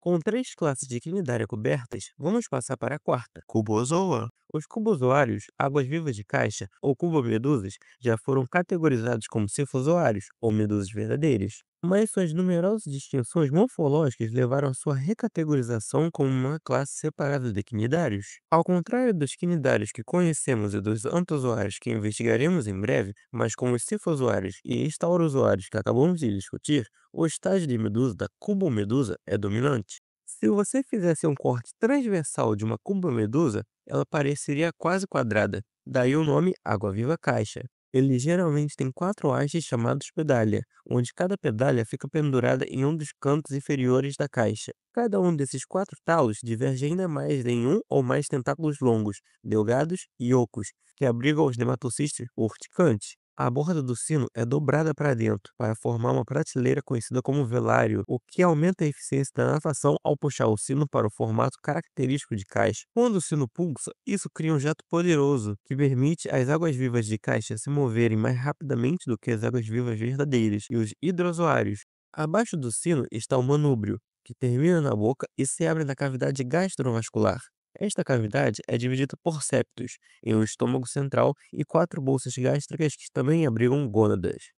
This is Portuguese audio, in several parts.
Com três classes de quinidária cobertas, vamos passar para a quarta. Cubozoa. Os cubozoários, águas-vivas de caixa ou cubomedusas já foram categorizados como cefozoários ou medusas verdadeiras, mas suas numerosas distinções morfológicas levaram à sua recategorização como uma classe separada de quinidários. Ao contrário dos quinidários que conhecemos e dos antozoários que investigaremos em breve, mas como os cefozoários e estaurozoários que acabamos de discutir, o estágio de medusa da cubomedusa é dominante. Se você fizesse um corte transversal de uma cumbomedusa, ela pareceria quase quadrada, daí o nome água-viva caixa. Ele geralmente tem quatro hastes chamados pedalha, onde cada pedalha fica pendurada em um dos cantos inferiores da caixa. Cada um desses quatro talos diverge ainda mais em um ou mais tentáculos longos, delgados e ocos, que abrigam os nematocistos urticantes. A borda do sino é dobrada para dentro, para formar uma prateleira conhecida como velário, o que aumenta a eficiência da natação ao puxar o sino para o formato característico de caixa. Quando o sino pulsa, isso cria um jato poderoso, que permite às águas-vivas de caixa se moverem mais rapidamente do que as águas-vivas verdadeiras e os hidrozoários. Abaixo do sino está o manúbrio, que termina na boca e se abre na cavidade gastrovascular. Esta cavidade é dividida por septos, em um estômago central e quatro bolsas gástricas que também abrigam gônadas.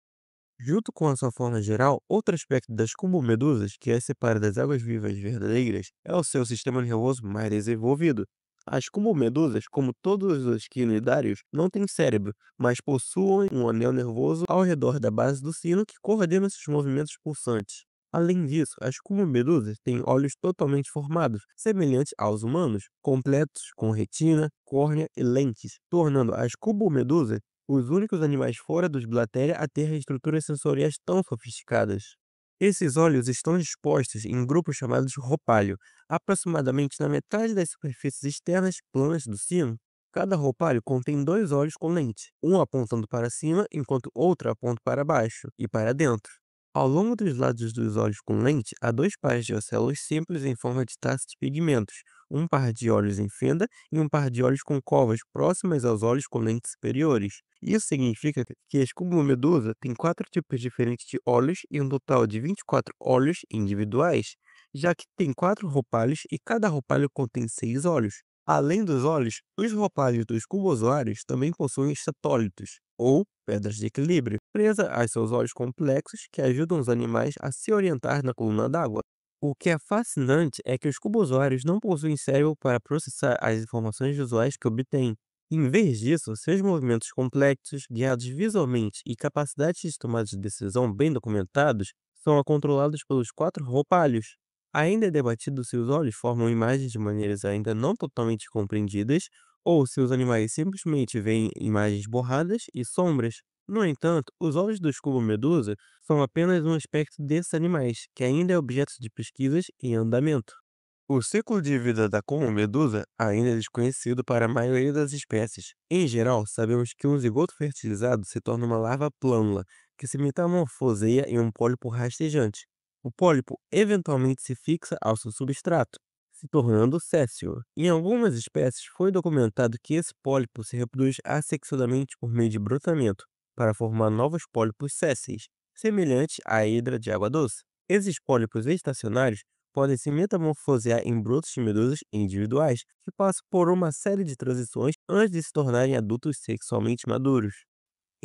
Junto com a sua forma geral, outro aspecto das cumbomedusas que as separa das águas-vivas verdadeiras é o seu sistema nervoso mais desenvolvido. As cumbomedusas, como todos os quinidários, não têm cérebro, mas possuem um anel nervoso ao redor da base do sino que coordena seus movimentos pulsantes. Além disso, as cumbomedusas têm olhos totalmente formados, semelhantes aos humanos, completos com retina, córnea e lentes, tornando as cumbomedusas os únicos animais fora dos Blatéria a ter estruturas sensoriais tão sofisticadas. Esses olhos estão dispostos em grupos chamados roupalho, aproximadamente na metade das superfícies externas planas do sino. Cada roupalho contém dois olhos com lente, um apontando para cima enquanto outro aponta para baixo e para dentro. Ao longo dos lados dos olhos com lente, há dois pares de ocelos simples em forma de taça de pigmentos, um par de olhos em fenda e um par de olhos com covas próximas aos olhos com lentes superiores. Isso significa que a escumomedusa tem quatro tipos diferentes de olhos e um total de 24 olhos individuais, já que tem quatro roupalhos e cada roupalho contém seis olhos. Além dos olhos, os roupalhos dos cubozoários também possuem estatólitos, ou pedras de equilíbrio, presa a seus olhos complexos que ajudam os animais a se orientar na coluna d'água. O que é fascinante é que os cubozoários não possuem cérebro para processar as informações visuais que obtêm. Em vez disso, seus movimentos complexos, guiados visualmente e capacidades de tomada de decisão bem documentados são controlados pelos quatro roupalhos. Ainda é debatido se os olhos formam imagens de maneiras ainda não totalmente compreendidas ou se os animais simplesmente veem imagens borradas e sombras. No entanto, os olhos dos cubomedusa são apenas um aspecto desses animais, que ainda é objeto de pesquisas em andamento. O ciclo de vida da como-medusa ainda é desconhecido para a maioria das espécies. Em geral, sabemos que um zigoto fertilizado se torna uma larva plândula, que se metamorfoseia em um pólipo rastejante. O pólipo eventualmente se fixa ao seu substrato, se tornando sessile. Em algumas espécies, foi documentado que esse pólipo se reproduz assexuadamente por meio de brotamento, para formar novos pólipos sésseis, semelhantes à hidra de água doce. Esses pólipos estacionários podem se metamorfosear em brotos de medusas individuais que passam por uma série de transições antes de se tornarem adultos sexualmente maduros.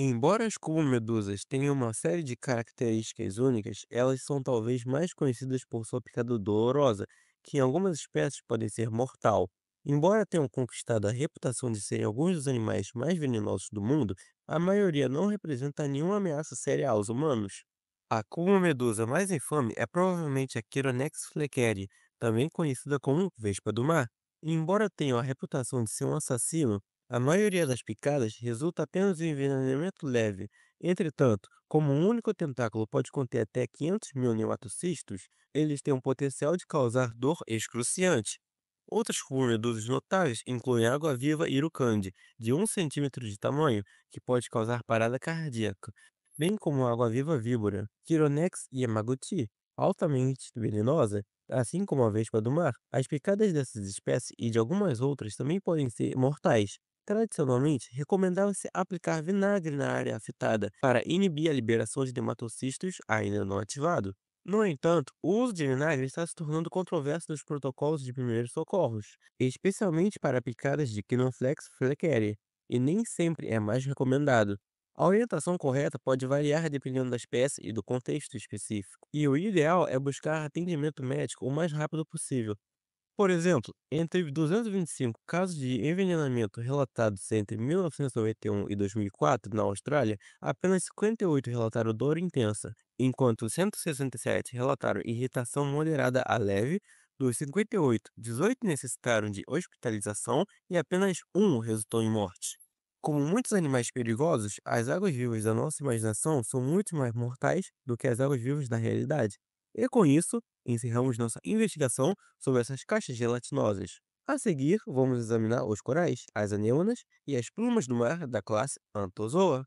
Embora as cubo-medusas tenham uma série de características únicas, elas são talvez mais conhecidas por sua picada dolorosa, que em algumas espécies pode ser mortal. Embora tenham conquistado a reputação de serem alguns dos animais mais venenosos do mundo, a maioria não representa nenhuma ameaça séria aos humanos. A cubo-medusa mais infame é provavelmente a Chironex fleckeri, também conhecida como vespa do mar. Embora tenha a reputação de ser um assassino, a maioria das picadas resulta apenas em envenenamento leve. Entretanto, como um único tentáculo pode conter até 500 mil nematocistos, eles têm o potencial de causar dor excruciante. Outras medusas notáveis incluem a água-viva Irukandji, de 1 cm de tamanho, que pode causar parada cardíaca, bem como a água-viva víbora, Chironex yamaguchi, altamente venenosa, assim como a vespa do mar. As picadas dessas espécies e de algumas outras também podem ser mortais. Tradicionalmente, recomendava-se aplicar vinagre na área afetada para inibir a liberação de nematocistos ainda não ativados. No entanto, o uso de vinagre está se tornando controverso nos protocolos de primeiros socorros, especialmente para picadas de Quinoflex flecaria, e nem sempre é mais recomendado. A orientação correta pode variar dependendo da espécie e do contexto específico, e o ideal é buscar atendimento médico o mais rápido possível. Por exemplo, entre 225 casos de envenenamento relatados entre 1991 e 2004 na Austrália, apenas 58 relataram dor intensa, enquanto 167 relataram irritação moderada a leve. Dos 58, 18 necessitaram de hospitalização e apenas um resultou em morte. Como muitos animais perigosos, as águas-vivas da nossa imaginação são muito mais mortais do que as águas-vivas da realidade. E com isso, encerramos nossa investigação sobre essas caixas gelatinosas. A seguir, vamos examinar os corais, as anêmonas e as plumas do mar da classe Anthozoa.